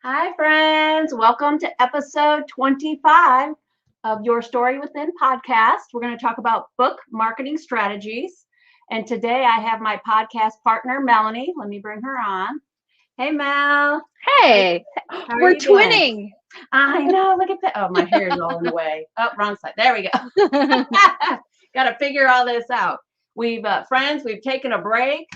Hi, friends. Welcome to episode 25 of Your Story Within podcast. We're going to talk about book marketing strategies. And today I have my podcast partner, Melanie. Let me bring her on. Hey, Mel. Hey, How are we're you doing? twinning. I know. Look at that. Oh, my hair is all in the way. Oh, wrong side. There we go. Got to figure all this out. Friends, we've taken a break.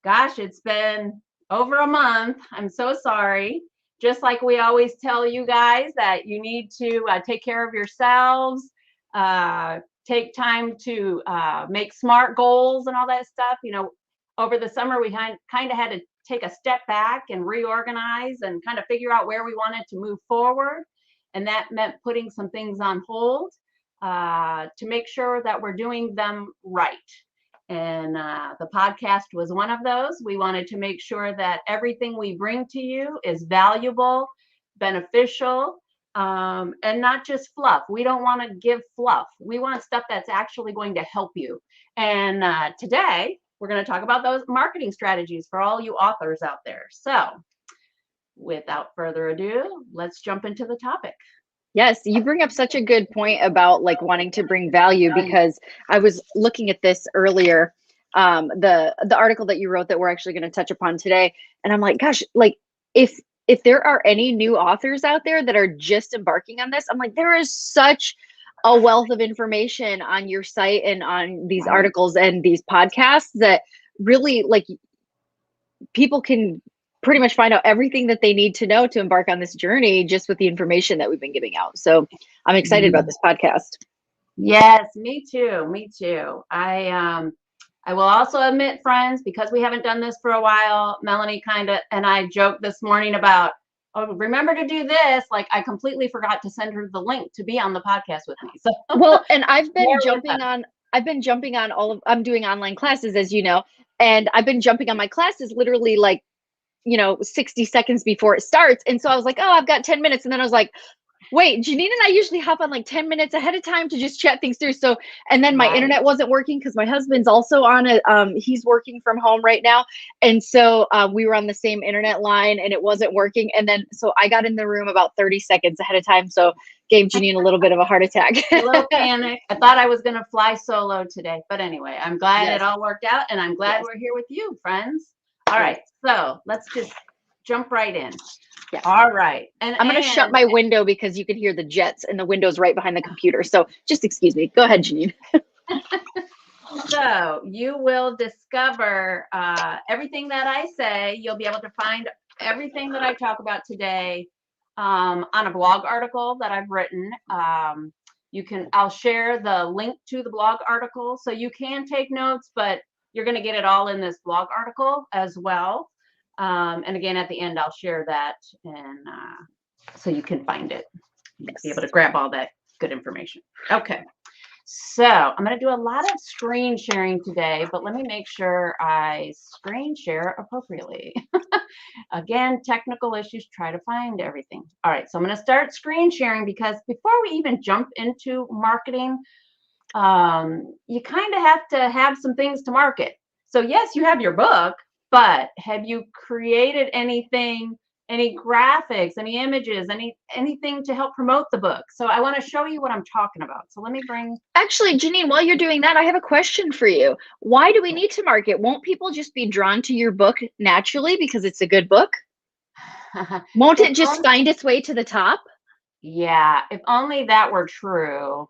Gosh, it's been over a month. I'm so sorry. Just like we always tell you guys that you need to take care of yourselves, take time to make smart goals and all that stuff. Over the summer, we kind of had to take a step back and reorganize and kind of figure out where we wanted to move forward. And that meant putting some things on hold to make sure that we're doing them right. And the podcast was one of those. We wanted to make sure that everything we bring to you is valuable, beneficial, and not just fluff. We don't want to give fluff. We want stuff that's actually going to help you. And today, we're going to talk about those marketing strategies for all you authors out there. So, without further ado, let's jump into the topic. Yes, you bring up such a good point about like wanting to bring value because I was looking at this earlier, the article that you wrote that we're actually going to touch upon today, and I'm like, gosh, like if there are any new authors out there that are just embarking on this, I'm like, there is such a wealth of information on your site and on these articles and these podcasts that really like people can pretty much find out everything that they need to know to embark on this journey just with the information that we've been giving out. So I'm excited about this podcast. Yes, me too. Me too. I will also admit, friends, because we haven't done this for a while, Melanie kind of and I joked this morning about, oh, remember to do this. Like I completely forgot to send her the link to be on the podcast with me. So well, and I've been jumping on I'm doing online classes, as you know, and I've been jumping on my classes literally like 60 seconds before it starts. And so I was like, oh, I've got 10 minutes. And then I was like, wait, Janine and I usually hop on like 10 minutes ahead of time to just chat things through. So, and then my internet wasn't working because my husband's also on it. He's working from home right now. And so we were on the same internet line and it wasn't working. And then, so I got in the room about 30 seconds ahead of time. So gave Janine a little bit of a heart attack. A little panic. I thought I was going to fly solo today. But anyway, I'm glad it all worked out. And I'm glad we're here with you, friends. All right. So let's just jump right in. Yeah. All right. And I'm going to shut my window because you can hear the jets and the window's right behind the computer. So just excuse me. Go ahead, Janine. So you will discover everything that I say. You'll be able to find everything that I talk about today on a blog article that I've written. I'll share the link to the blog article so you can take notes, but you're going to get it all in this blog article as well. And again, at the end, I'll share that and so you can find it. Be able to grab all that good information. Okay. So I'm going to do a lot of screen sharing today, but let me make sure I screen share appropriately. Again, technical issues, try to find everything. All right, so I'm going to start screen sharing because before we even jump into marketing, you kind of have to have some things to market. So yes, you have your book, but have you created anything, any graphics, any images, anything to help promote the book? So I want to show you what I'm talking about. So let me bring. Actually, Janine, while you're doing that, I have a question for you. Why do we need to market? Won't people just be drawn to your book naturally because it's a good book? Won't it just find its way to the top? Yeah, if only that were true.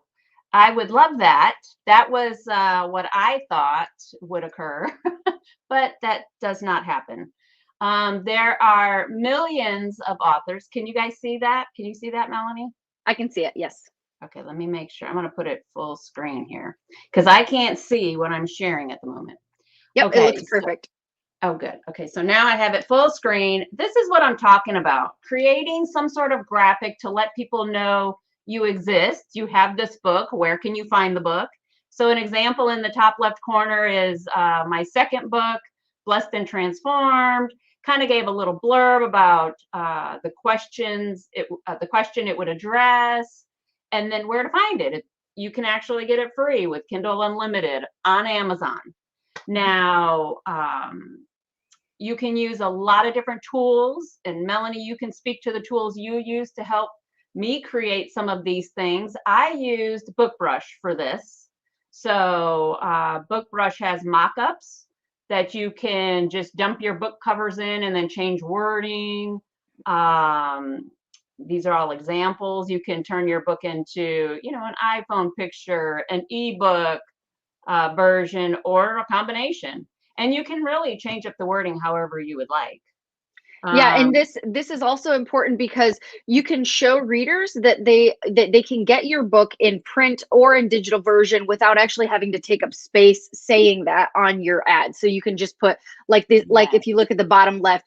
I would love that. That was what I thought would occur, but that does not happen. There are millions of authors. Can you guys see that? Can you see that, Melanie? I can see it, yes. Okay, let me make sure. I'm going to put it full screen here because I can't see what I'm sharing at the moment. Yep, okay, it looks perfect. Oh, good. Okay, so now I have it full screen. This is what I'm talking about. Creating some sort of graphic to let people know you exist. You have this book. Where can you find the book? So an example in the top left corner is my second book, Blessed and Transformed. Kind of gave a little blurb about the question it would address, and then where to find it. You can actually get it free with Kindle Unlimited on Amazon. Now, you can use a lot of different tools. And Melanie, you can speak to the tools you use to help me create some of these things. I used BookBrush for this. So BookBrush has mock-ups that you can just dump your book covers in and then change wording. These are all examples. You can turn your book into, an iPhone picture, an ebook version, or a combination. And you can really change up the wording however you would like. Yeah, and this is also important because you can show readers that they can get your book in print or in digital version without actually having to take up space saying that on your ad. So you can just put like this, like if you look at the bottom left,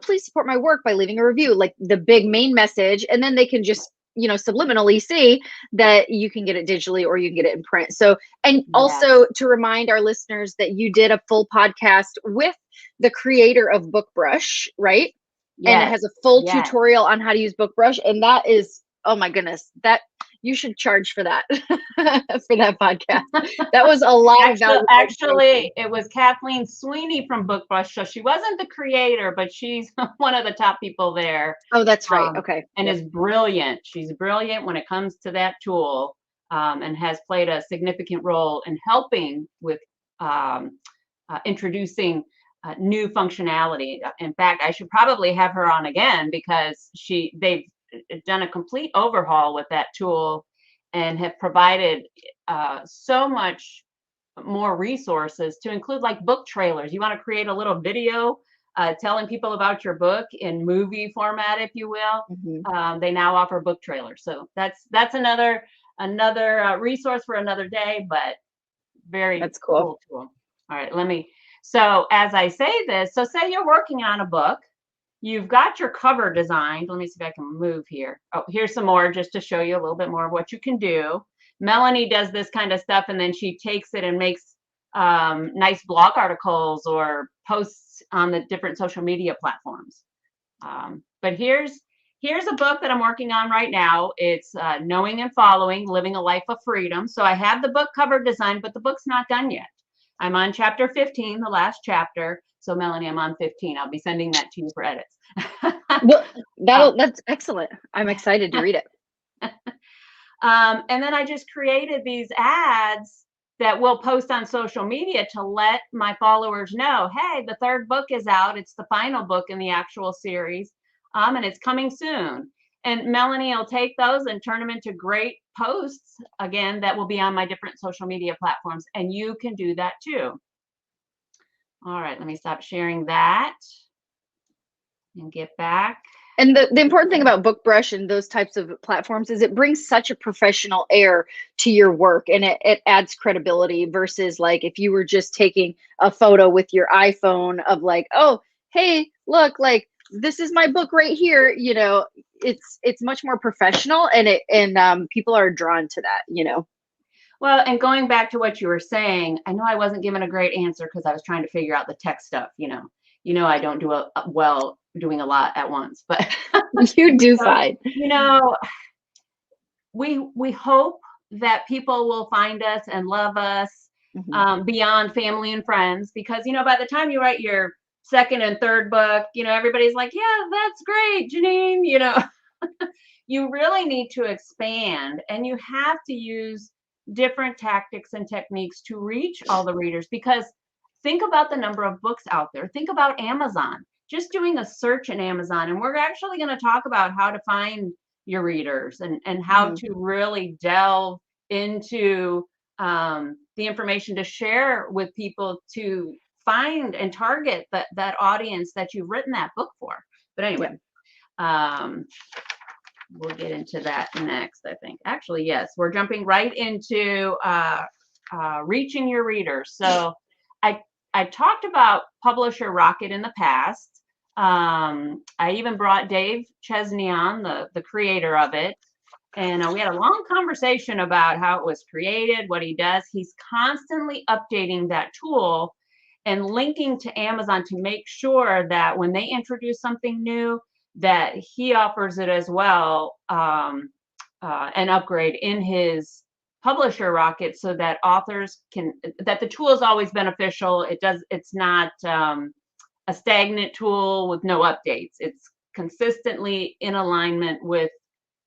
please support my work by leaving a review, like the big main message, and then they can just subliminally see that you can get it digitally or you can get it in print. So, and also to remind our listeners that you did a full podcast with the creator of BookBrush, right? Yes. And it has a full tutorial on how to use BookBrush. And that is, oh my goodness, that you should charge for that, for that podcast. That was a lot of value. Actually, it was Kathleen Sweeney from BookBrush. So she wasn't the creator, but she's one of the top people there. Oh, that's right. Okay. And is brilliant. She's brilliant when it comes to that tool, and has played a significant role in helping with introducing new functionality. In fact, I should probably have her on again because they've done a complete overhaul with that tool and have provided so much more resources to include like book trailers. You want to create a little video telling people about your book in movie format, if you will. Mm-hmm. They now offer book trailers. So that's another resource for another day, but that's cool tool. All right, so as I say this, so say you're working on a book, you've got your cover designed. Let me see if I can move here. Oh, here's some more just to show you a little bit more of what you can do. Melanie does this kind of stuff, and then she takes it and makes nice blog articles or posts on the different social media platforms. But here's a book that I'm working on right now. It's Knowing and Following, Living a Life of Freedom. So I have the book cover designed, but the book's not done yet. I'm on chapter 15, the last chapter. So Melanie, I'm on 15. I'll be sending that to you for edits. Well, that's excellent. I'm excited to read it. And then I just created these ads that we'll post on social media to let my followers know, hey, the third book is out. It's the final book in the actual series, and it's coming soon. And Melanie will take those and turn them into great posts, again, that will be on my different social media platforms. And you can do that too. All right, let me stop sharing that and get back. And the important thing about BookBrush and those types of platforms is it brings such a professional air to your work, and it adds credibility versus like if you were just taking a photo with your iPhone of like, oh, hey, look, like this is my book right here. It's much more professional, and people are drawn to that. Well, and going back to what you were saying, I know I wasn't given a great answer because I was trying to figure out the tech stuff. I don't do well doing a lot at once, but you do fine. We hope that people will find us and love us beyond family and friends, because by the time you write your second and third book, everybody's like, yeah, that's great, Janine. You really need to expand, and you have to use different tactics and techniques to reach all the readers, because think about the number of books out there. Think about Amazon. Just doing a search in Amazon, and we're actually going to talk about how to find your readers and how to really delve into the information to share with people to find and target that audience that you've written that book for. But anyway, we'll get into that next, I think. Actually, yes, we're jumping right into reaching your readers. So I talked about Publisher Rocket in the past. I even brought Dave Chesney on, the creator of it. And we had a long conversation about how it was created, what he does. He's constantly updating that tool and linking to Amazon to make sure that when they introduce something new, that he offers it as well, an upgrade in his Publisher Rocket, so that authors that the tool is always beneficial. It's not a stagnant tool with no updates. It's consistently in alignment with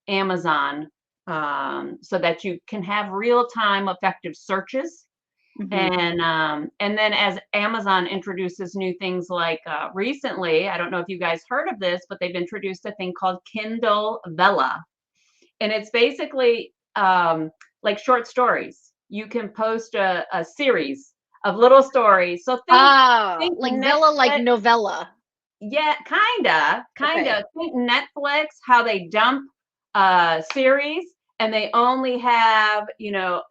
Amazon, so that you can have real-time effective searches. And then as Amazon introduces new things like recently, I don't know if you guys heard of this, but they've introduced a thing called Kindle Vella. And it's basically like short stories. You can post a series of little stories. So think Like Netflix, Vella, like novella. yeah, kinda. Okay. Think Netflix, how they dump a series and they only have,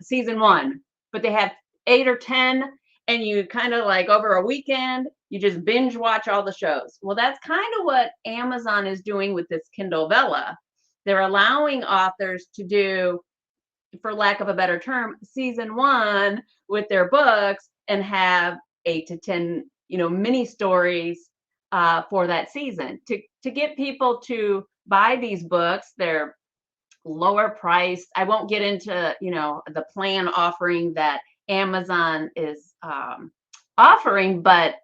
season one, but they have 8 or 10, and you kind of like over a weekend, you just binge watch all the shows. Well, that's kind of what Amazon is doing with this Kindle Vella. They're allowing authors to do, for lack of a better term, season one with their books and have 8 to 10, mini stories for that season to get people to buy these books. They're lower priced. I won't get into, the plan offering that Amazon is offering, but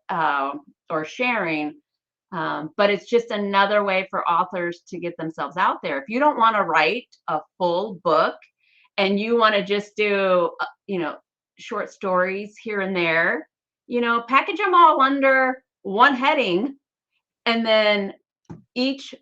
or sharing. But it's just another way for authors to get themselves out there. If you don't want to write a full book and you want to just do, short stories here and there, package them all under one heading, and then each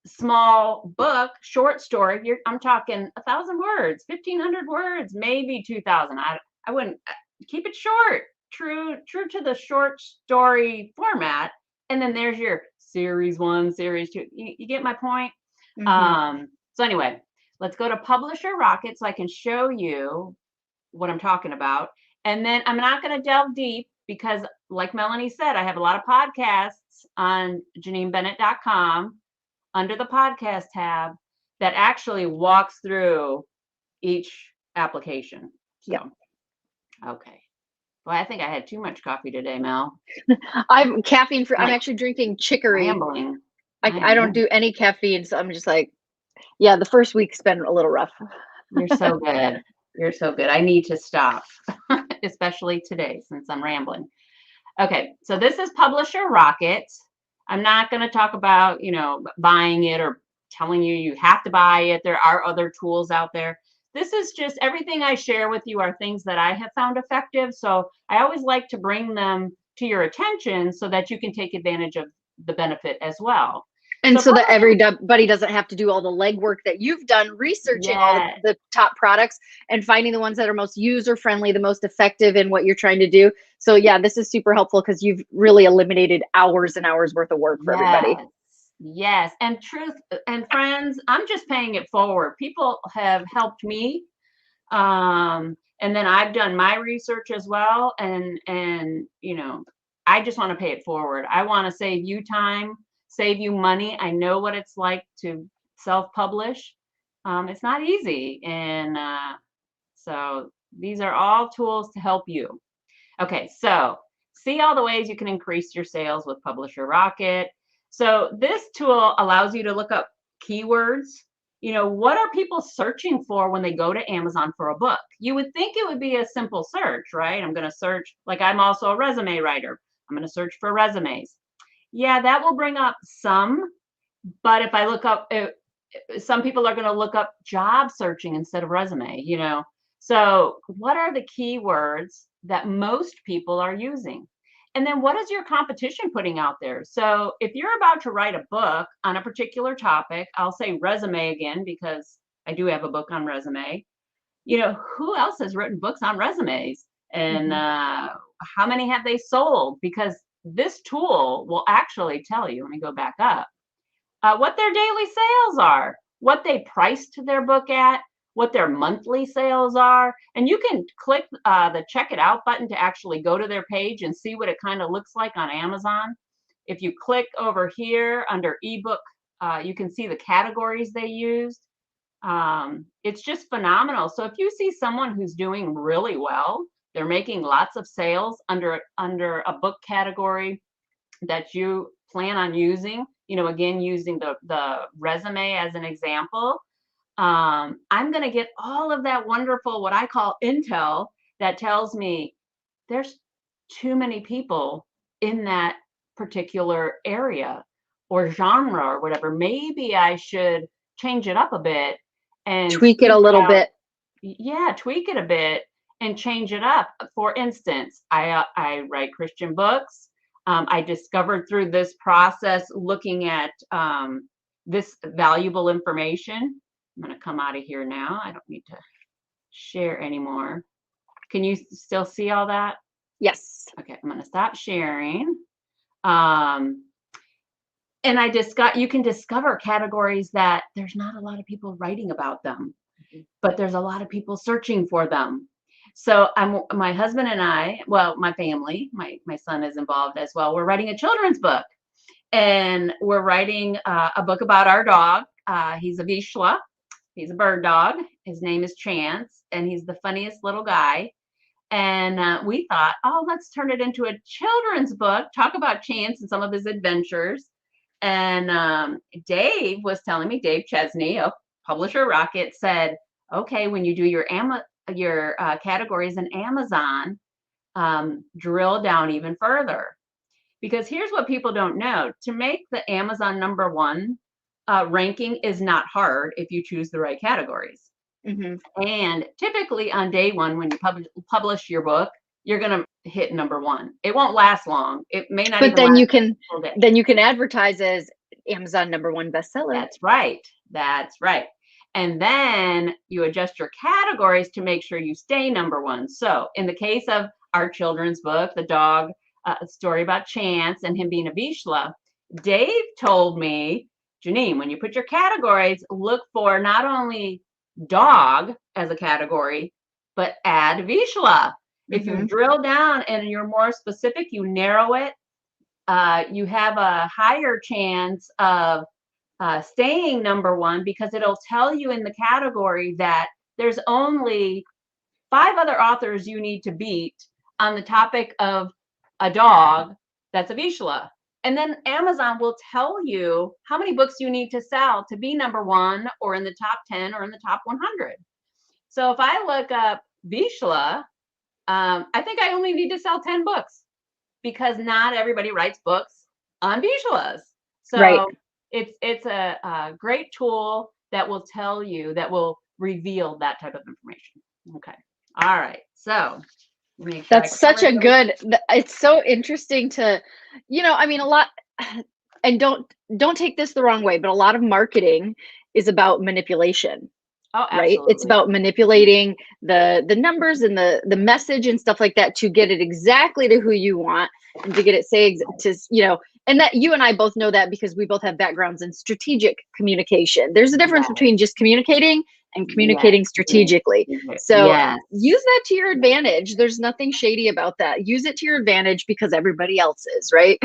small book, short story, I'm talking 1,000 words, 1,500 words, maybe 2,000. I wouldn't keep it short, true to the short story format. And then there's your series one, series two. You get my point? So anyway, let's go to Publisher Rocket so I can show you what I'm talking about. And then I'm not going to delve deep because, like Melanie said, I have a lot of podcasts on JanineBennett.com under the podcast tab that actually walks through each application. So, Yep. Okay. Well, I think I had too much coffee today, Mel. I'm caffeine free. I'm actually drinking chicory. Rambling. I don't do any caffeine, so I'm just like, yeah, the first week's been a little rough. You're so good. You're so good. I need to stop, especially today since I'm rambling. Okay, so this is Publisher Rocket. I'm not going to talk about, buying it or telling you have to buy it. There are other tools out there. This is just everything I share with you are things that I have found effective. So I always like to bring them to your attention so that you can take advantage of the benefit as well. And so that everybody doesn't have to do all the legwork that you've done researching all the top products and finding the ones that are most user-friendly, the most effective in what you're trying to do. So yeah, this is super helpful because you've really eliminated hours and hours worth of work for everybody. Yes. And truth and friends, I'm just paying it forward. People have helped me. And then I've done my research as well. And I just want to pay it forward. I want to save you time, save you money. I know what it's like to self-publish. It's not easy. And so these are all tools to help you. Okay, so see all the ways you can increase your sales with Publisher Rocket. So this tool allows you to look up keywords. What are people searching for when they go to Amazon for a book? You would think it would be a simple search, right? I'm going to search, like I'm also a resume writer. I'm going to search for resumes. Yeah, that will bring up some, but if I look up, some people are going to look up job searching instead of resume, So what are the keywords that most people are using? And then what is your competition putting out there? So if you're about to write a book on a particular topic, I'll say resume again, because I do have a book on resume. Who else has written books on resumes? And how many have they sold? Because this tool will actually tell you, let me go back up, what their daily sales are, what they priced their book at, what their monthly sales are. And you can click the check it out button to actually go to their page and see what it kind of looks like on Amazon. If you click over here under ebook, you can see the categories they used. It's just phenomenal. So if you see someone who's doing really well, they're making lots of sales under a book category that you plan on using, again, using the resume as an example, I'm going to get all of that wonderful, what I call intel, that tells me there's too many people in that particular area or genre or whatever. Maybe I should change it up a bit and Tweak it a figure little out, bit. yeah, tweak it a bit and change it up. For instance, I write Christian books. I discovered through this process, looking at this valuable information. I'm going to come out of here now. I don't need to share anymore. Can you still see all that? Yes. Okay, I'm going to stop sharing. And you can discover categories that there's not a lot of people writing about them, but there's a lot of people searching for them. So my husband and I, well, my family, my son is involved as well. We're writing a children's book, and we're writing a book about our dog. He's a Vizsla. He's a bird dog. His name is Chance, and he's the funniest little guy. And we thought, oh, let's turn it into a children's book, talk about Chance and some of his adventures. And Dave was telling me, Dave Chesney of Publisher Rocket, said, okay, when you do your categories in Amazon, drill down even further. Because here's what people don't know. To make the Amazon #1 ranking is not hard if you choose the right categories. Mm-hmm. And typically on day one, when you publish your book, you're going to hit #1. It won't last long. It may not. But then you can advertise as Amazon #1 bestseller. That's right. That's right. And then you adjust your categories to make sure you stay #1. So in the case of our children's book, the dog, a story about Chance and him being a Vizsla, Dave told me, Janine, when you put your categories, look for not only dog as a category, but add Vizsla. If you drill down and you're more specific, you narrow it, you have a higher chance of staying #1, because it'll tell you in the category that there's only 5 other authors you need to beat on the topic of a dog that's a Vizsla. And then Amazon will tell you how many books you need to sell to be #1 or in the top 10 or in the top 100. So if I look up Vizsla, I think I only need to sell 10 books, because not everybody writes books on Vizslas. So right. It's a great tool that will tell you, that will reveal that type of information. Okay. All right. So that's such a good, it's so interesting to, I mean, a lot, and don't take this the wrong way, but a lot of marketing is about manipulation. Oh, right. It's about manipulating the numbers and the message and stuff like that to get it exactly to who you want, and to get it and that you and I both know that, because we both have backgrounds in strategic communication. There's a difference between just communicating and communicating strategically. So use that to your advantage. There's nothing shady about that. Use it to your advantage, because everybody else is, right?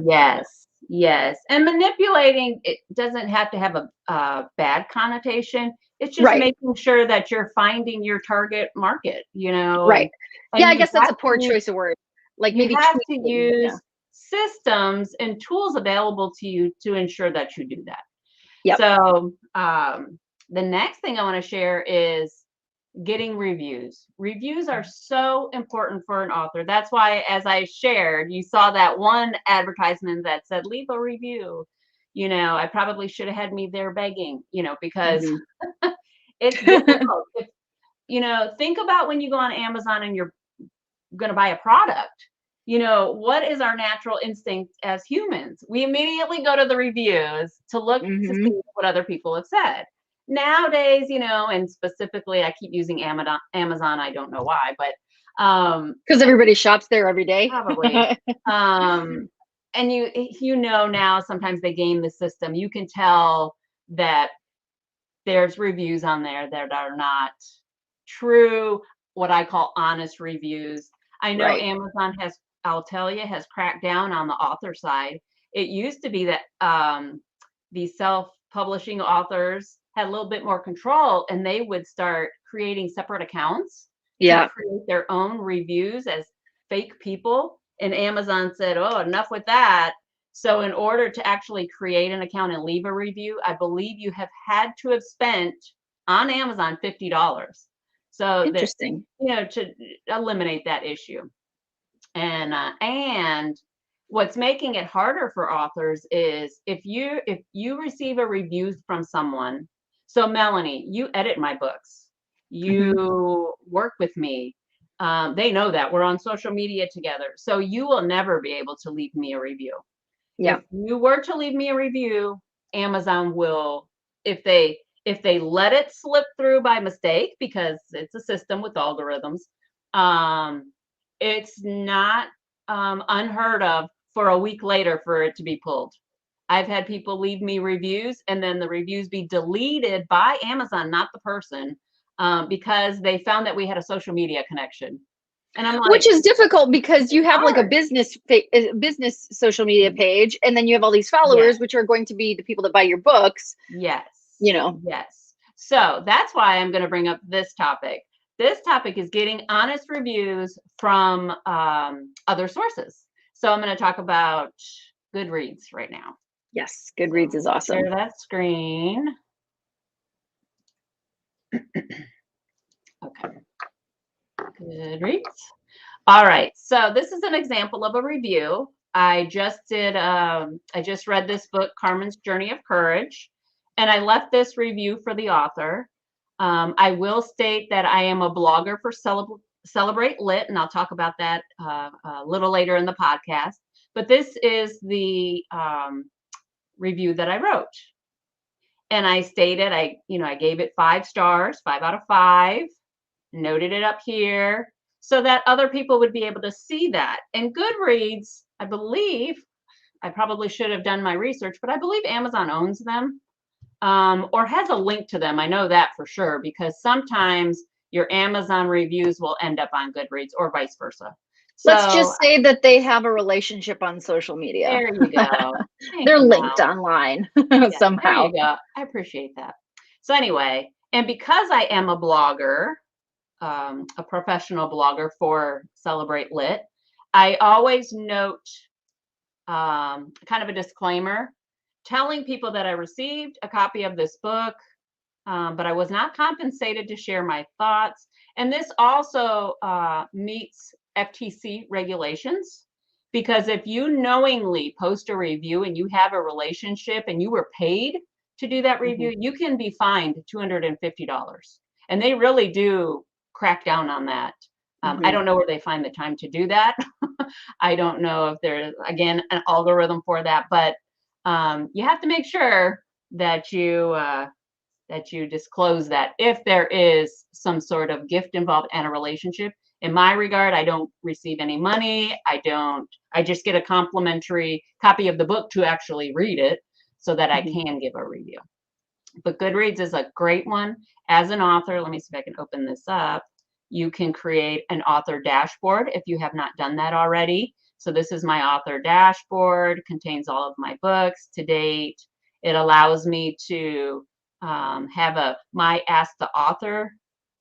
Yes. And manipulating, it doesn't have to have a bad connotation. It's just making sure that you're finding your target market, Right. And I guess that's a poor choice of words. Like, maybe you have to use systems and tools available to you to ensure that you do that. Yep. So the next thing I want to share is getting reviews. Reviews are so important for an author. That's why, as I shared, you saw that one advertisement that said, leave a review. I probably should have had me there begging, because it's difficult. Think about when you go on Amazon and you're going to buy a product. What is our natural instinct as humans? We immediately go to the reviews to look to see what other people have said. Nowadays, and specifically, I keep using Amazon. I don't know why, but because everybody shops there every day. Probably. And now sometimes they game the system. You can tell that there's reviews on there that are not true, what I call honest reviews. I know Amazon has cracked down on the author side. It used to be that these self-publishing authors had a little bit more control, and they would start creating separate accounts to create their own reviews as fake people. And Amazon said, oh, enough with that. So in order to actually create an account and leave a review, I believe you have had to have spent on Amazon $50. So interesting. To eliminate that issue. And What's making it harder for authors is if you receive a review from someone. So Melanie, you edit my books. You work with me. They know that we're on social media together. So you will never be able to leave me a review. Yeah. If you were to leave me a review, Amazon will, if they let it slip through by mistake, because it's a system with algorithms, it's not unheard of for a week later for it to be pulled. I've had people leave me reviews and then the reviews be deleted by Amazon, not the person, because they found that we had a social media connection. And I'm like, which is difficult because you have like a hard. business social media page, and then you have all these followers, which are going to be the people that buy your books. Yes. Yes. So that's why I'm going to bring up this topic. This topic is getting honest reviews from other sources. So I'm going to talk about Goodreads right now. Yes, Goodreads is awesome. Share that screen. Okay. Goodreads. All right. So this is an example of a review. I just read this book, Carmen's Journey of Courage, and I left this review for the author. I will state that I am a blogger for Celebrate Lit, and I'll talk about that a little later in the podcast. But this is the review that I wrote. And I stated, I gave it 5 stars, 5 out of 5, noted it up here so that other people would be able to see that. And Goodreads, I believe, I probably should have done my research, but I believe Amazon owns them or has a link to them. I know that for sure, because sometimes your Amazon reviews will end up on Goodreads or vice versa. Let's just say that they have a relationship on social media. There you go. They're linked online somehow. There you go. I appreciate that. So anyway, and because I am a blogger, a professional blogger for Celebrate Lit, I always note kind of a disclaimer telling people that I received a copy of this book, but I was not compensated to share my thoughts. And this also meets FTC regulations, because if you knowingly post a review and you have a relationship and you were paid to do that review, you can be fined $250. And they really do crack down on that. I don't know where they find the time to do that. I don't know if there's, again, an algorithm for that, but you have to make sure that you disclose that if there is some sort of gift involved and a relationship. In my regard, I don't receive any money. I just get a complimentary copy of the book to actually read it so that I can give a review. But Goodreads is a great one. As an author, let me see if I can open this up. You can create an author dashboard if you have not done that already. So this is my author dashboard, contains all of my books to date. It allows me to have my Ask the Author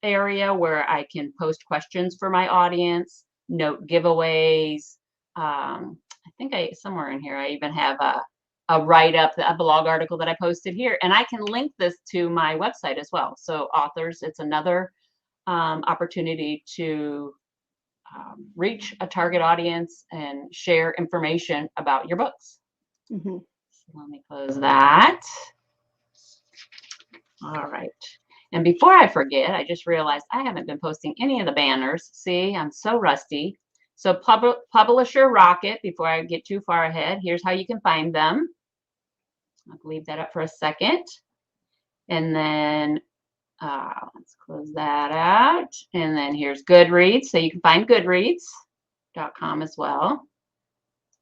area where I can post questions for my audience, note giveaways. I think somewhere in here, I even have a write-up, a blog article that I posted here, and I can link this to my website as well. So authors, it's another opportunity to reach a target audience and share information about your books. So let me close that. All right. And before I forget, I just realized I haven't been posting any of the banners. See, I'm so rusty. So Publisher Rocket, before I get too far ahead, here's how you can find them. I'll leave that up for a second. And then let's close that out. And then here's Goodreads. So you can find Goodreads.com as well.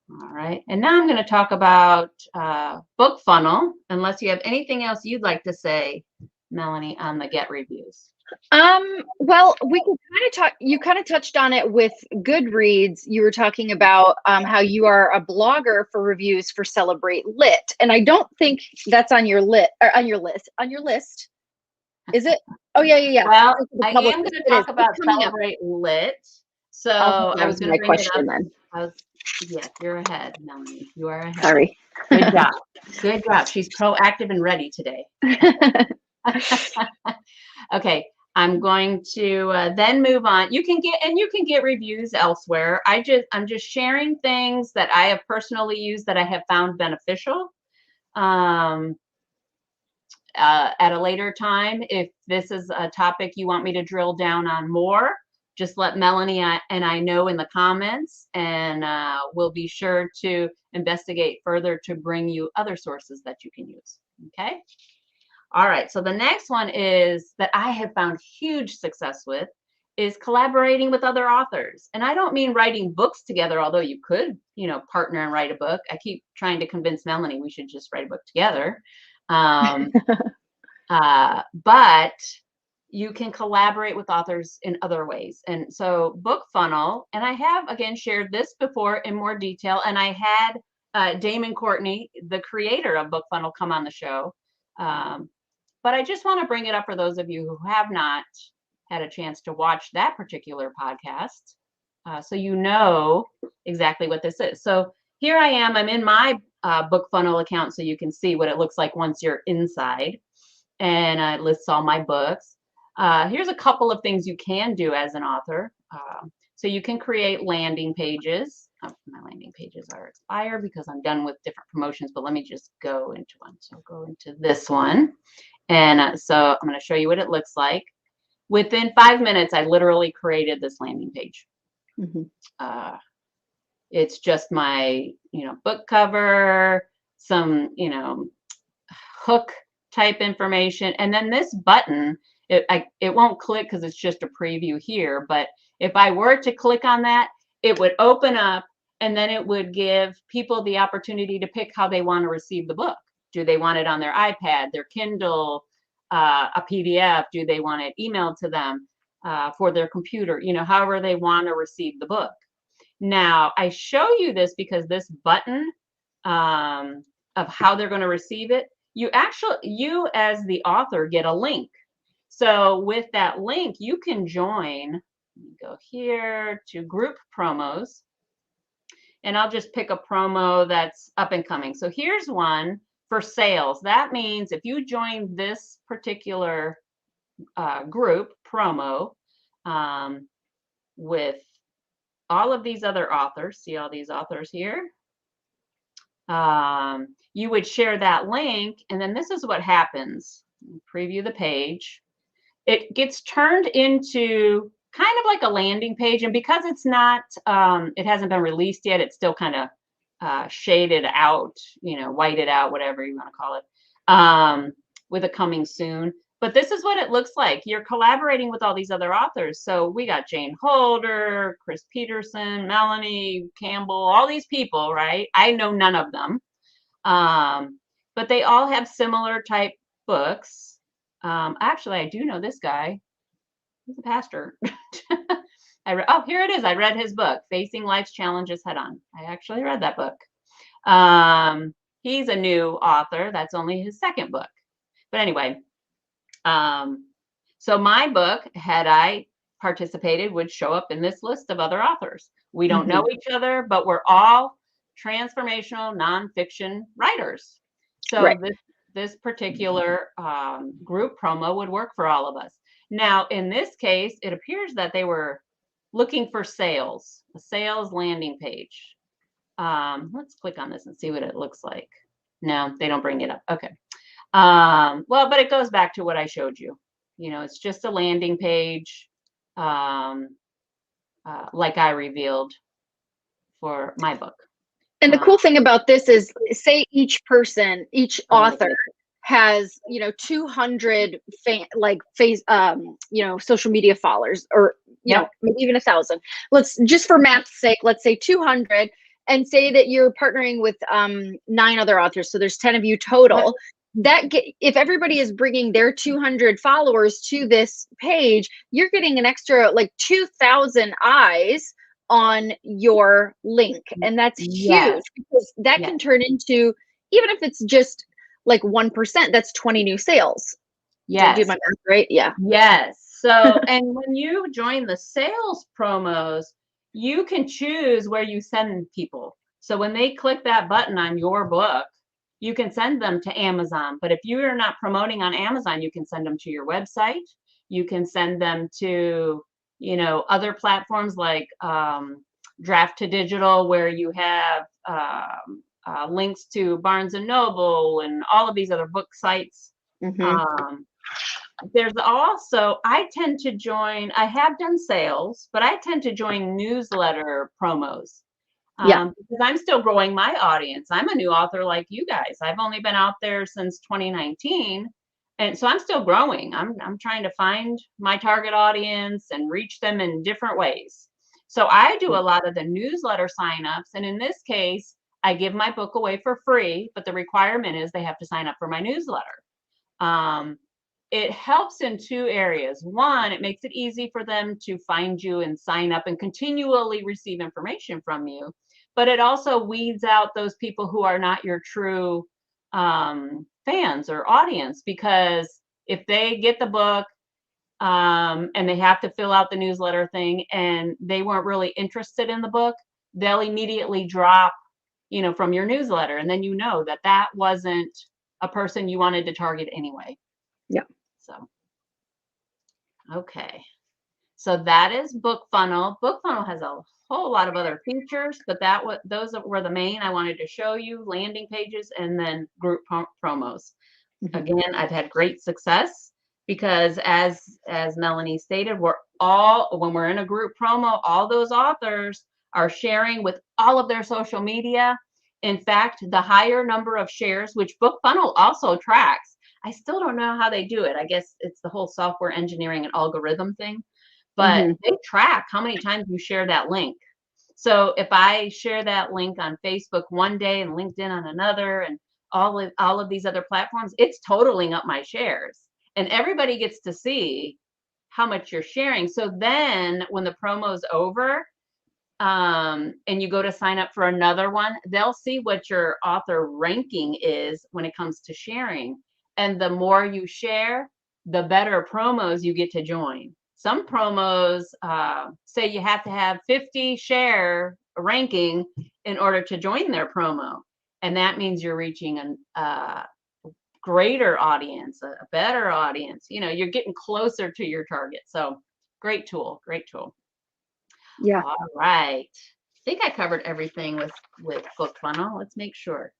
All right. And now I'm going to talk about BookFunnel, unless you have anything else you'd like to say, Melanie, on the Get Reviews. Well, we can kind of talk, you kind of touched on it with Goodreads. You were talking about how you are a blogger for reviews for Celebrate Lit. And I don't think that's on your list. Is it? Oh, yeah. Well, I am going to talk about Celebrate Lit. So I was going to bring it up. Yes, you're ahead, Melanie. You are ahead. Sorry. Good job. Good job. She's proactive and ready today. Okay. I'm going to then move on. You can get reviews elsewhere. I'm just sharing things that I have personally used that I have found beneficial. At a later time, if this is a topic you want me to drill down on more, just let Melanie and I know in the comments, and we'll be sure to investigate further to bring you other sources that you can use. Okay. All right. So the next one is that I have found huge success with is collaborating with other authors. And I don't mean writing books together, although you could, partner and write a book. I keep trying to convince Melanie we should just write a book together. But you can collaborate with authors in other ways. And so BookFunnel, and I have, again, shared this before in more detail, and I had Damon Courtney, the creator of BookFunnel, come on the show. But I just want to bring it up for those of you who have not had a chance to watch that particular podcast, so you know exactly what this is. So here I am. I'm in my BookFunnel account, so you can see what it looks like once you're inside. And it lists all my books. Here's a couple of things you can do as an author. So you can create landing pages. My landing pages are expired because I'm done with different promotions, but let me just go into one. So go into this one. And so I'm going to show you what it looks like. Within 5 minutes, I literally created this landing page. It's just my, book cover, some, hook type information. And then this button, it won't click because it's just a preview here. But if I were to click on that, it would open up, and then it would give people the opportunity to pick how they want to receive the book. Do they want it on their iPad, their Kindle, a PDF? Do they want it emailed to them for their computer? However they want to receive the book. Now, I show you this because this button of how they're going to receive it, you as the author get a link. So with that link, you can join. Go here to group promos, and I'll just pick a promo that's up and coming. So here's one for sales. That means if you join this particular group promo with all of these other authors, see all these authors here, you would share that link, and then this is what happens. Preview the page. It gets turned into kind of like a landing page, and because it's not, it hasn't been released yet, it's still kind of shaded out, whited out, whatever you want to call it, with a coming soon. But this is what it looks like. You're collaborating with all these other authors. So we got Jane Holder, Chris Peterson, Melanie Campbell, all these people, right? I know none of them. But they all have similar type books. Actually, I do know this guy. He's a pastor. Here it is. I read his book, Facing Life's Challenges Head On. I actually read that book. He's a new author. That's only his second book. But anyway, so my book, had I participated, would show up in this list of other authors. We don't know each other, but we're all transformational nonfiction writers. So this particular group promo would work for all of us. Now, in this case, it appears that they were looking for sales, a sales landing page. Let's click on this and see what it looks like. No, they don't bring it up. Okay. Well, but it goes back to what I showed you. It's just a landing page, like I revealed for my book. And the cool thing about this is, say each author has 200 social media followers, or maybe even 1,000. Let's just, for math's sake, let's say 200, and say that you're partnering with 9 other authors, so there's 10 of you total. If everybody is bringing their 200 followers to this page, you're getting an extra 2,000 eyes on your link, and that's huge, because that can turn into, even if it's just 1%, that's 20 new sales. Did I do my math right? Yes. So, and when you join the sales promos, you can choose where you send people. So when they click that button on your book, you can send them to Amazon. But if you are not promoting on Amazon, you can send them to your website. You can send them to, other platforms like Draft to Digital, where you have links to Barnes and Noble and all of these other book sites. There's also, I have done sales, but I tend to join newsletter promos. Because I'm still growing my audience. I'm a new author like you guys. I've only been out there since 2019. And so I'm still growing. I'm trying to find my target audience and reach them in different ways. So I do a lot of the newsletter signups. And in this case, I give my book away for free, but the requirement is they have to sign up for my newsletter. It helps in two areas. One, it makes it easy for them to find you and sign up and continually receive information from you. But it also weeds out those people who are not your true fans or audience, because if they get the book and they have to fill out the newsletter thing and they weren't really interested in the book, they'll immediately drop, from your newsletter. And then that wasn't a person you wanted to target anyway. Yeah. So, okay. So that is BookFunnel. BookFunnel has a whole lot of other features, but those were the main I wanted to show you: landing pages and then group promos. Again, I've had great success because as Melanie stated, when we're in a group promo, all those authors are sharing with all of their social media. In fact, the higher number of shares, which BookFunnel also tracks, I still don't know how they do it. I guess it's the whole software engineering and algorithm thing, but they track how many times you share that link. So if I share that link on Facebook one day and LinkedIn on another and all of these other platforms, it's totaling up my shares, and everybody gets to see how much you're sharing. So then when the promo's over, and you go to sign up for another one, they'll see what your author ranking is when it comes to sharing. And the more you share, the better promos you get to join. Some promos say you have to have 50 share ranking in order to join their promo. And that means you're reaching a greater audience, a better audience. You're getting closer to your target. So great tool, great tool. Yeah. All right. I think I covered everything with BookFunnel. Let's make sure.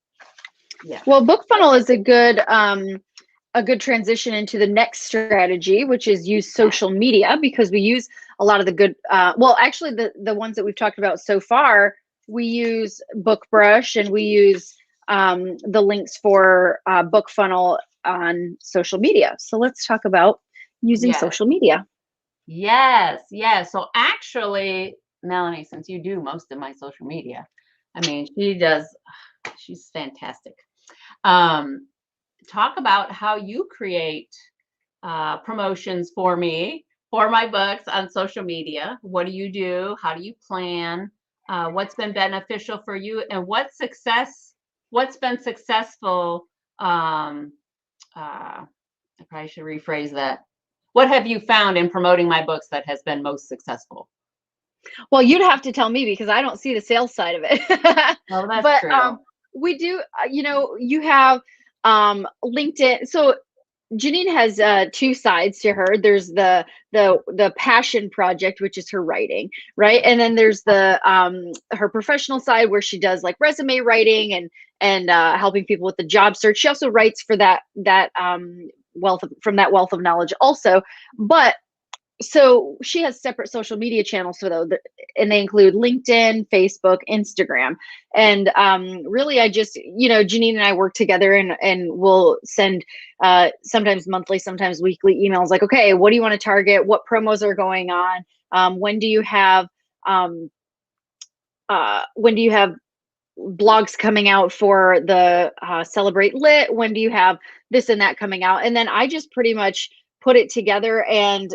Yeah. Well, BookFunnel is a good transition into the next strategy, which is use social media, because we use a lot of the good, actually the ones that we've talked about so far, we use BookBrush and we use the links for BookFunnel on social media. So let's talk about using social media. Yes. So actually, Melanie, since you do most of my social media, I mean, she's fantastic. Talk about how you create promotions for me, for my books on social media. What do you do? How do you plan? What's been beneficial for you, and what's been successful? I probably should rephrase that. What have you found in promoting my books that has been most successful? Well, you'd have to tell me because I don't see the sales side of it. Oh, that's true. We do, you have LinkedIn. So Janine has two sides to her. There's the passion project, which is her writing, right? And then there's the her professional side where she does like resume writing and helping people with the job search. She also writes for that wealth of knowledge also. But so she has separate social media channels for those, and they include LinkedIn, Facebook, Instagram. And really, I just, Janine and I work together and we'll send sometimes monthly, sometimes weekly emails like, okay, what do you want to target? What promos are going on? When do you have blogs coming out for the Celebrate Lit? When do you have this and that coming out? And then I just pretty much put it together. And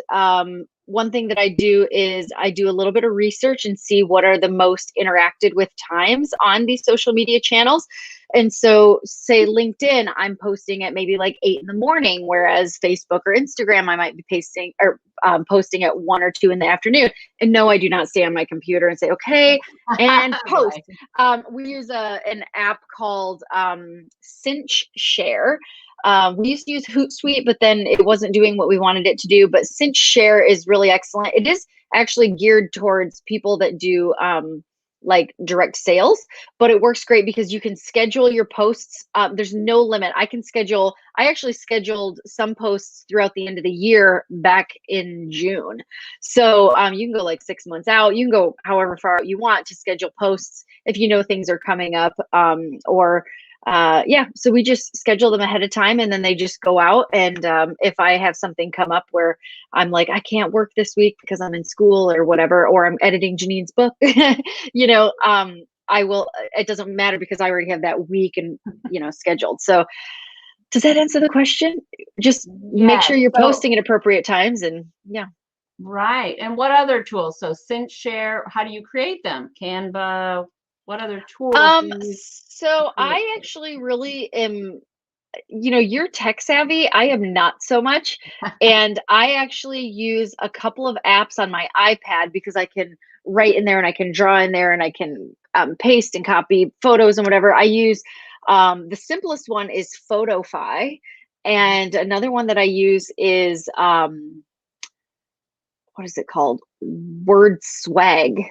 one thing that I do is I do a little bit of research and see what are the most interacted with times on these social media channels. And so say LinkedIn, I'm posting at maybe like 8 in-the-morning, whereas Facebook or Instagram, I might be posting at 1 or 2 in the afternoon. And no, I do not stay on my computer and say, okay, and post. We use an app called Cinch Share. We used to use Hootsuite, but then it wasn't doing what we wanted it to do. But Cinch Share is really excellent. It is actually geared towards people that do like direct sales, but it works great because you can schedule your posts. There's no limit. I actually scheduled some posts throughout the end of the year back in June. So you can go like 6 months out. You can go however far out you want to schedule posts if you know things are coming up, or yeah, so we just schedule them ahead of time and then they just go out. And if I have something come up where I'm like, I can't work this week because I'm in school or whatever, or I'm editing Janine's book, you know, I will, it doesn't matter because I already have that week and, you know, scheduled. So does that answer the question? Just make sure Yes. you're So, posting at appropriate times, and yeah. right. And what other tools? So Cinch Share, how do you create them? Canva, what other tools do you use to So create I actually really am, you know, you're tech savvy. I am not so much. And I actually use a couple of apps on my iPad because I can write in there and I can draw in there and I can paste and copy photos and whatever. I use the simplest one is Photofy. And another one that I use is what is it called? Word Swag.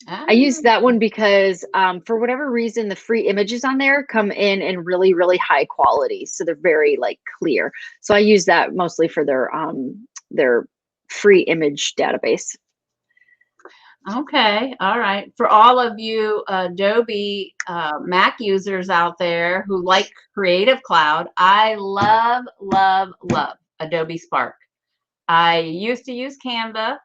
I use that Ah, one because for whatever reason, the free images on there come in really, really high quality. So they're very like clear. So I use that mostly for their free image database. okay. All right. For all of you Adobe Mac users out there who like Creative Cloud, I love, love, love Adobe Spark. I used to use Canva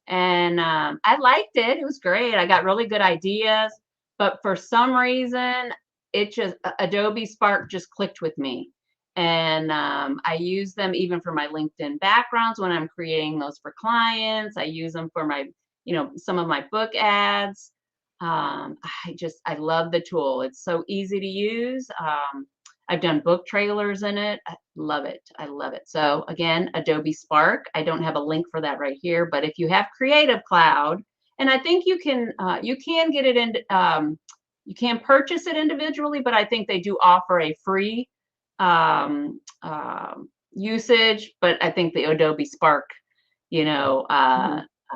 and I liked it. It was great. I got really good ideas, but for some reason, it just Adobe Spark just clicked with me, and I use them even for my LinkedIn backgrounds when I'm creating those for clients. I use them for my, some of my book ads. I love the tool. It's so easy to use. I've done book trailers in it. I love it. I love it. So again, Adobe Spark. I don't have a link for that right here, but if you have Creative Cloud, and I think you can get it in, you can purchase it individually, but I think they do offer a free um, usage. But I think the Adobe Spark, you know,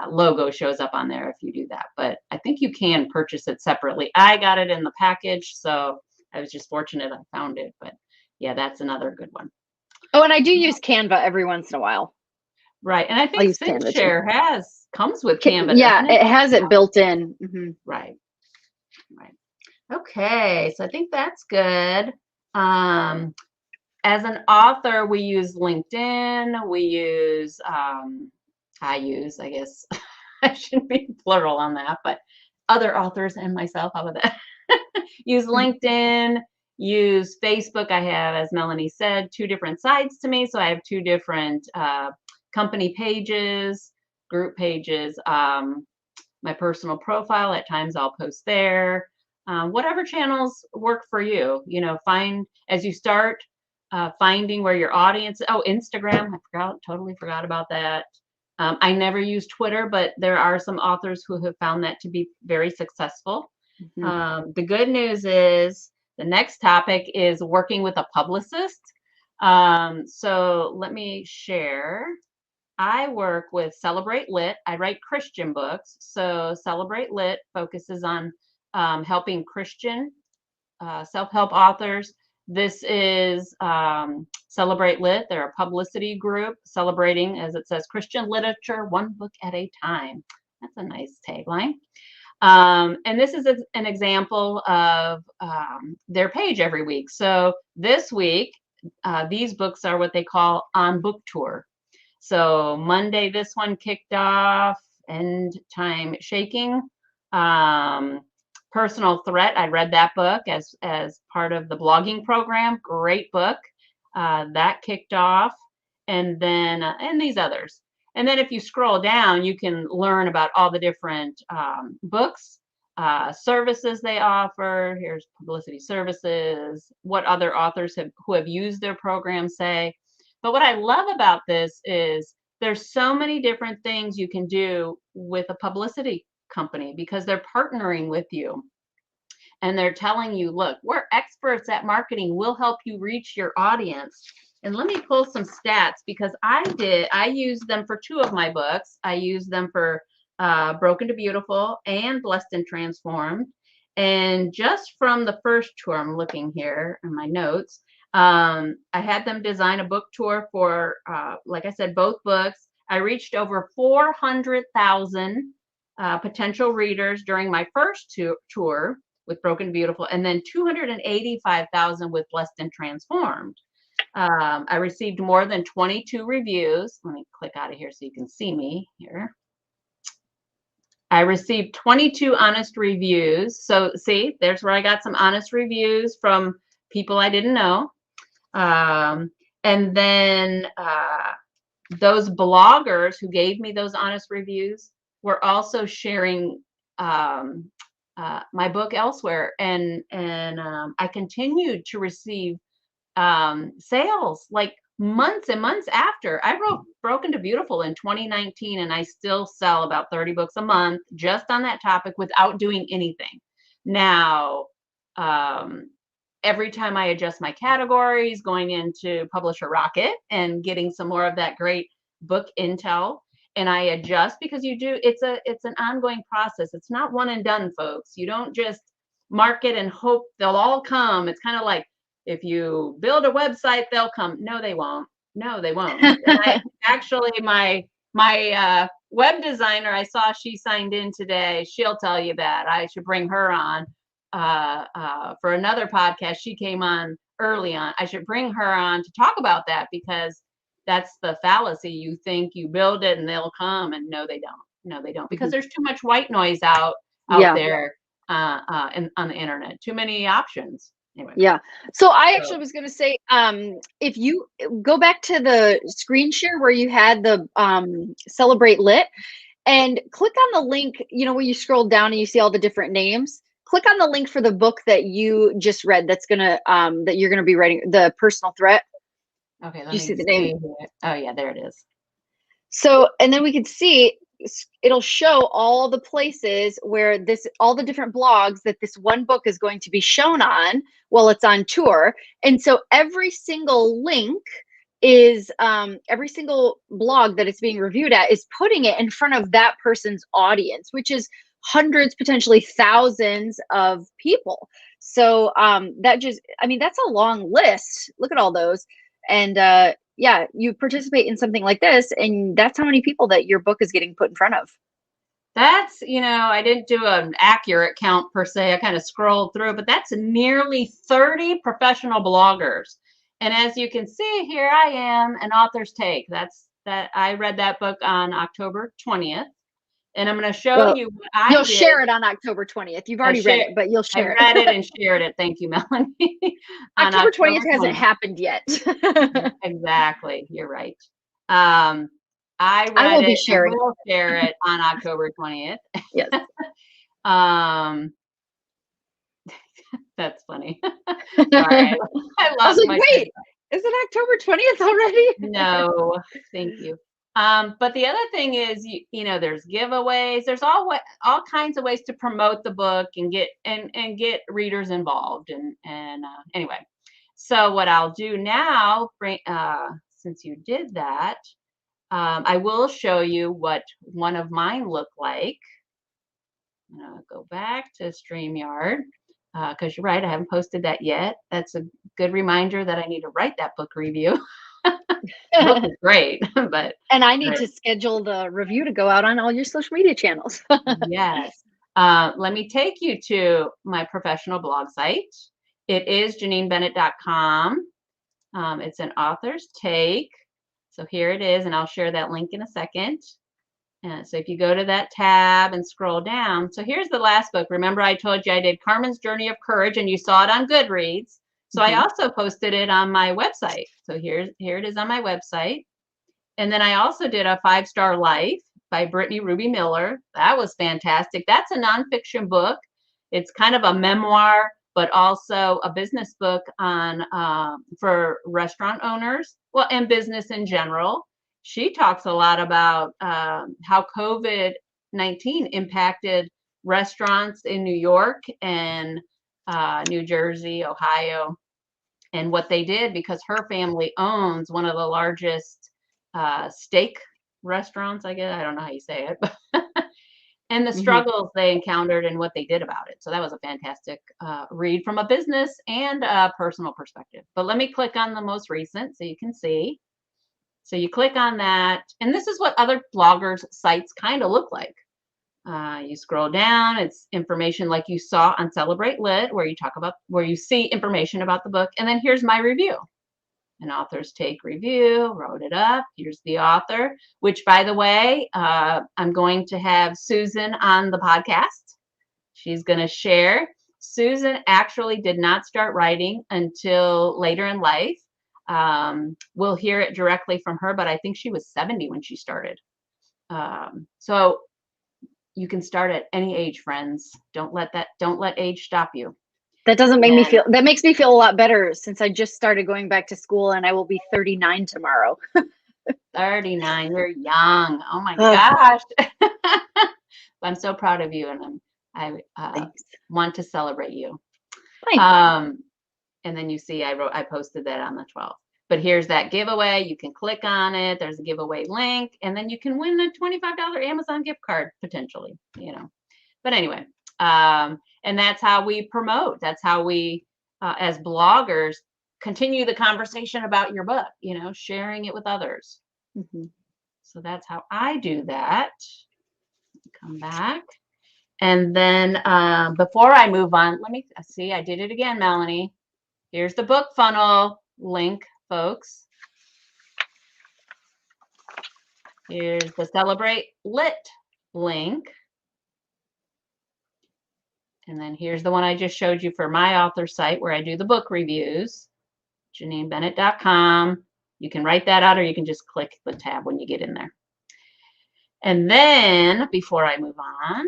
logo shows up on there if you do that. But I think you can purchase it separately. I got it in the package, so I was just fortunate I found it. But yeah, that's another good one. Oh, and I do use Canva every once in a while. Right. And I I'll think use Canva too. SynShare comes with Canva, Yeah, doesn't it? it has Yeah. it built in. Right. Right. Okay. So I think that's good. Um, as an author, we use LinkedIn. We use, I guess, I shouldn't be plural on that, but other authors and myself, how about that? Use LinkedIn, use Facebook. I have, as Melanie said, two different sides to me. So I have two different company pages, group pages. My personal profile, at times I'll post there. Whatever channels work for you, find as you start finding where your audience. Oh, Instagram, totally forgot about that. I never use Twitter, but there are some authors who have found that to be very successful. The good news is the next topic is working with a publicist. So let me share. I work with Celebrate Lit. I write Christian books. So Celebrate Lit focuses on helping Christian self-help authors. This is Celebrate Lit. They're a publicity group celebrating, as it says, Christian literature, one book at a time. That's a nice tagline. And this is an example of their page every week. So this week, these books are what they call on book tour. So Monday, this one kicked off, End Time Shaking. Personal Threat, I read that book as part of the blogging program. Great book. That kicked off. And then, and these others. And then if you scroll down, you can learn about all the different books, services they offer. Here's publicity services, what other authors who have used their program say. But what I love about this is there's so many different things you can do with a publicity company because they're partnering with you. and they're telling you, look, we're experts at marketing. We'll help you reach your audience. And let me pull some stats because I used them for 2 of my books. I used them for Broken to Beautiful and Blessed and Transformed. And just from the first tour, I'm looking here in my notes, I had them design a book tour for, like I said, both books. I reached over 400,000 potential readers during my first tour with Broken to Beautiful, and then 285,000 with Blessed and Transformed. I received more than 22 reviews. Let me click out of here so you can see me here. I received 22 honest reviews. So see, there's where I got some honest reviews from people I didn't know. And then those bloggers who gave me those honest reviews were also sharing my book elsewhere. And I continued to receive sales like months and months after. I wrote Broken to Beautiful in 2019, and I still sell about 30 books a month just on that topic without doing anything. Now, every time I adjust my categories, going into Publisher Rocket and getting some more of that great book intel, and I adjust because it's an ongoing process. It's not one and done, folks. You don't just market and hope they'll all come. It's kind of like, if you build a website, they'll come. No, they won't. No, they won't. Actually, my web designer, I saw she signed in today. She'll tell you that. I should bring her on for another podcast. She came on early on. I should bring her on to talk about that, because that's the fallacy. You think you build it and they'll come, and no, they don't. No, they don't, because there's too much white noise out there on the internet. Too many options. Anyway. Yeah. So I actually was going to say, if you go back to the screen share where you had the Celebrate Lit, and click on the link, when you scroll down and you see all the different names, click on the link for the book that you just read. That's gonna that you're gonna be writing, The Personal Threat. Okay. Let me see the name. Oh yeah, there it is. So, and then we can see it'll show all the places where all the different blogs that this one book is going to be shown on while it's on tour. And so every single link is every single blog that it's being reviewed at is putting it in front of that person's audience, which is hundreds, potentially thousands of people. So that's a long list. Look at all those. And yeah, you participate in something like this, and that's how many people that your book is getting put in front of. That's, I didn't do an accurate count per se. I kind of scrolled through, but that's nearly 30 professional bloggers. And as you can see here, I am an author's take. I read that book on October 20th. And I'm going to show you what I did. You'll share it on October 20th. You've already read it, but you'll share it. I read it and shared it. Thank you, Melanie. October 20th hasn't happened yet. Exactly. You're right. I will be sharing. We'll share it on October 20th. Yes. That's funny. Sorry. I was like, wait, is it October 20th already? No, thank you. But the other thing is, there's giveaways. There's all kinds of ways to promote the book and get readers involved. And anyway, so what I'll do now, since you did that, I will show you what one of mine look like. I'm gonna go back to StreamYard because you're right, I haven't posted that yet. That's a good reminder that I need to write that book review. Book is great, and I need to schedule the review to go out on all your social media channels. Yes. Let me take you to my professional blog site. It is JanineBennett.com. It's an author's take. So here it is, and I'll share that link in a second. So if you go to that tab and scroll down, so here's the last book. Remember I told you I did Carmen's Journey of Courage, and you saw it on Goodreads. So I also posted it on my website. So here it is on my website. And then I also did a 5-Star Life by Brittany Ruby Miller. That was fantastic. That's a nonfiction book. It's kind of a memoir, but also a business book on for restaurant owners, and business in general. She talks a lot about how COVID-19 impacted restaurants in New York and New Jersey, Ohio. And what they did, because her family owns one of the largest steak restaurants, I guess. I don't know how you say it, but and the struggles they encountered and what they did about it. So that was a fantastic read from a business and a personal perspective. But let me click on the most recent so you can see. So you click on that, and this is what other bloggers' sites kind of look like. You scroll down, it's information like you saw on Celebrate Lit, where you see information about the book. And then here's my review. An author's take review, wrote it up. Here's the author, which, by the way, I'm going to have Susan on the podcast. She's going to share. Susan actually did not start writing until later in life. We'll hear it directly from her, but I think she was 70 when she started. So you can start at any age, friends. Don't let age stop you. That doesn't make me feel, that makes me feel a lot better since I just started going back to school and I will be 39 tomorrow. 39, you're young. Oh my gosh. I'm so proud of you, and I want to celebrate you. And then you see I posted that on the 12th. But here's that giveaway. You can click on it. There's a giveaway link, and then you can win a $25 Amazon gift card potentially, But anyway, and that's how we promote. That's how we, as bloggers, continue the conversation about your book, sharing it with others. So that's how I do that. Come back. And then before I move on, let me see. I did it again, Melanie. Here's the book funnel link, folks. Here's the Celebrate Lit link. And then here's the one I just showed you for my author site where I do the book reviews, JanineBennett.com. You can write that out, or you can just click the tab when you get in there. And then before I move on,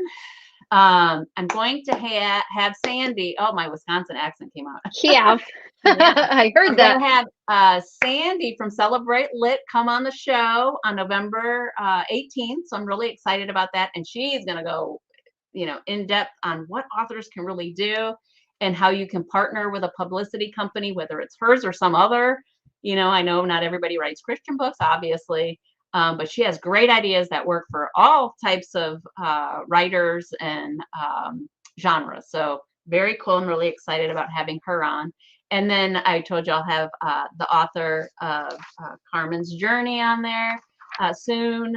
I'm going to have Sandy. Oh, my Wisconsin accent came out. Yeah, I heard that. I'm going to have Sandy from Celebrate Lit come on the show on November 18th. So I'm really excited about that. And she's going to go, in depth on what authors can really do and how you can partner with a publicity company, whether it's hers or some other. I know not everybody writes Christian books, obviously. But she has great ideas that work for all types of writers and genres. So very cool. I'm really excited about having her on. And then I told you I'll have the author of Carmen's Journey on there soon,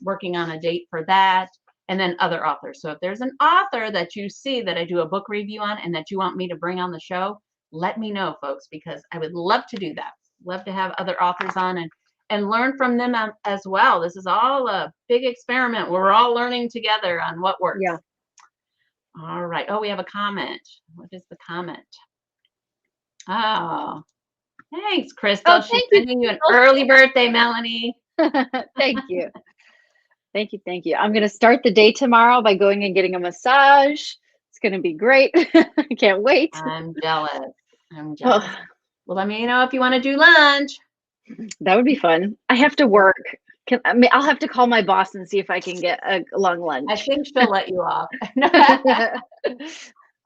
working on a date for that. And then other authors. So if there's an author that you see that I do a book review on and that you want me to bring on the show, let me know, folks, because I would love to do that. Love to have other authors on and learn from them as well. This is all a big experiment. We're all learning together on what works. Yeah. All right. Oh, we have a comment. What is the comment? Oh, thanks, Crystal. She's sending you an early birthday, Melanie. Thank you. Thank you. I'm going to start the day tomorrow by going and getting a massage. It's going to be great. I can't wait. I'm jealous. Well, let me know if you want to do lunch. That would be fun. I have to work. I'll have to call my boss and see if I can get a long lunch. I think she'll let you off.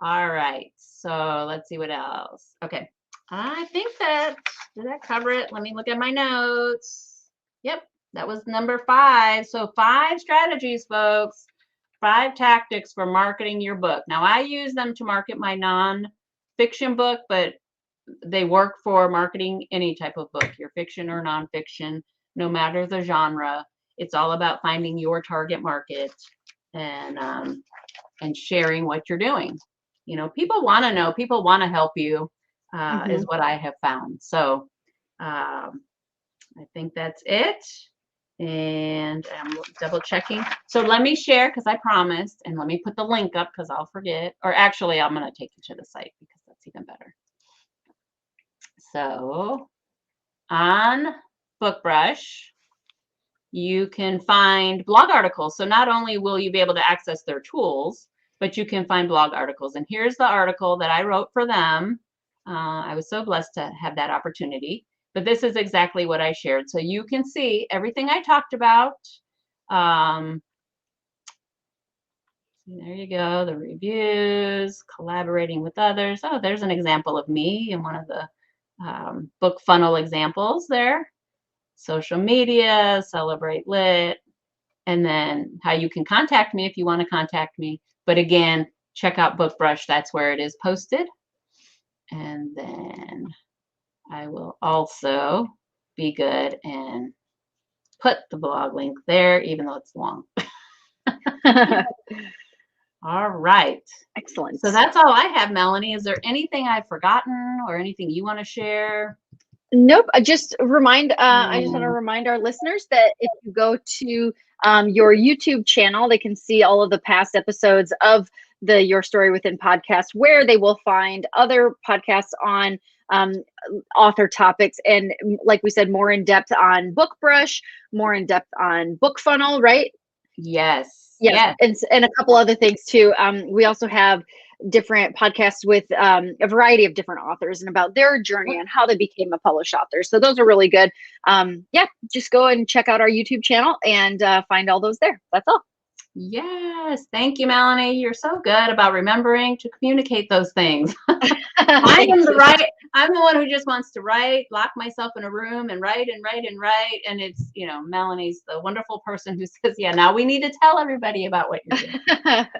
All right. So let's see what else. Okay. I think did that cover it? Let me look at my notes. Yep. That was number 5. So 5 strategies, folks. 5 tactics for marketing your book. Now, I use them to market my non-fiction book, but they work for marketing any type of book, your fiction or nonfiction, no matter the genre. It's all about finding your target market and sharing what you're doing. People want to know. People want to help you, is what I have found. So I think that's it. And I'm double checking. So let me share, because I promised, and let me put the link up because I'll forget. Or actually, I'm going to take you to the site because that's even better. So on BookBrush, you can find blog articles. So not only will you be able to access their tools, but you can find blog articles. And here's the article that I wrote for them. I was so blessed to have that opportunity. But this is exactly what I shared. So you can see everything I talked about. There you go. The reviews, collaborating with others. Oh, there's an example of me in one of the book funnel examples there. Social media, Celebrate Lit, and then how you can contact me if you want to contact me. But again, check out BookBrush. That's where it is posted. And then I will also be good and put the blog link there, even though it's long. All right. Excellent. So that's all I have, Melanie. Is there anything I've forgotten or anything you want to share? Nope. I just want to remind our listeners that if you go to your YouTube channel, they can see all of the past episodes of the Your Story Within podcast, where they will find other podcasts on author topics. And like we said, more in depth on BookBrush, more in depth on BookFunnel, right? Yes. Yes. And a couple other things too. We also have different podcasts with a variety of different authors and about their journey and how they became a published author. So those are really good. Just go and check out our YouTube channel and find all those there. That's all. Yes. Thank you, Melanie. You're so good about remembering to communicate those things. I'm the one who just wants to write, lock myself in a room and write and write and write. And it's, Melanie's the wonderful person who says, yeah, now we need to tell everybody about what you're doing.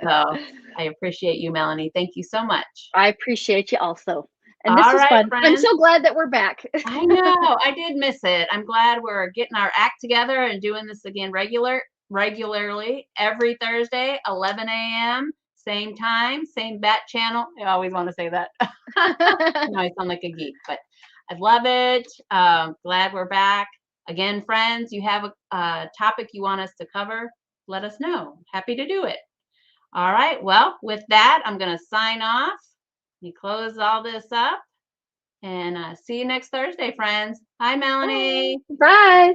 So I appreciate you, Melanie. Thank you so much. I appreciate you also. And this was fun. Friends. I'm so glad that we're back. I know. I did miss it. I'm glad we're getting our act together and doing this again regularly every Thursday, 11 a.m. Same time, same bat channel. I always want to say that. I sound like a geek, but I love it. Glad we're back. Again, friends, you have a topic you want us to cover, let us know. Happy to do it. All right. Well, with that, I'm going to sign off. You close all this up and see you next Thursday, friends. Hi, Melanie. Bye.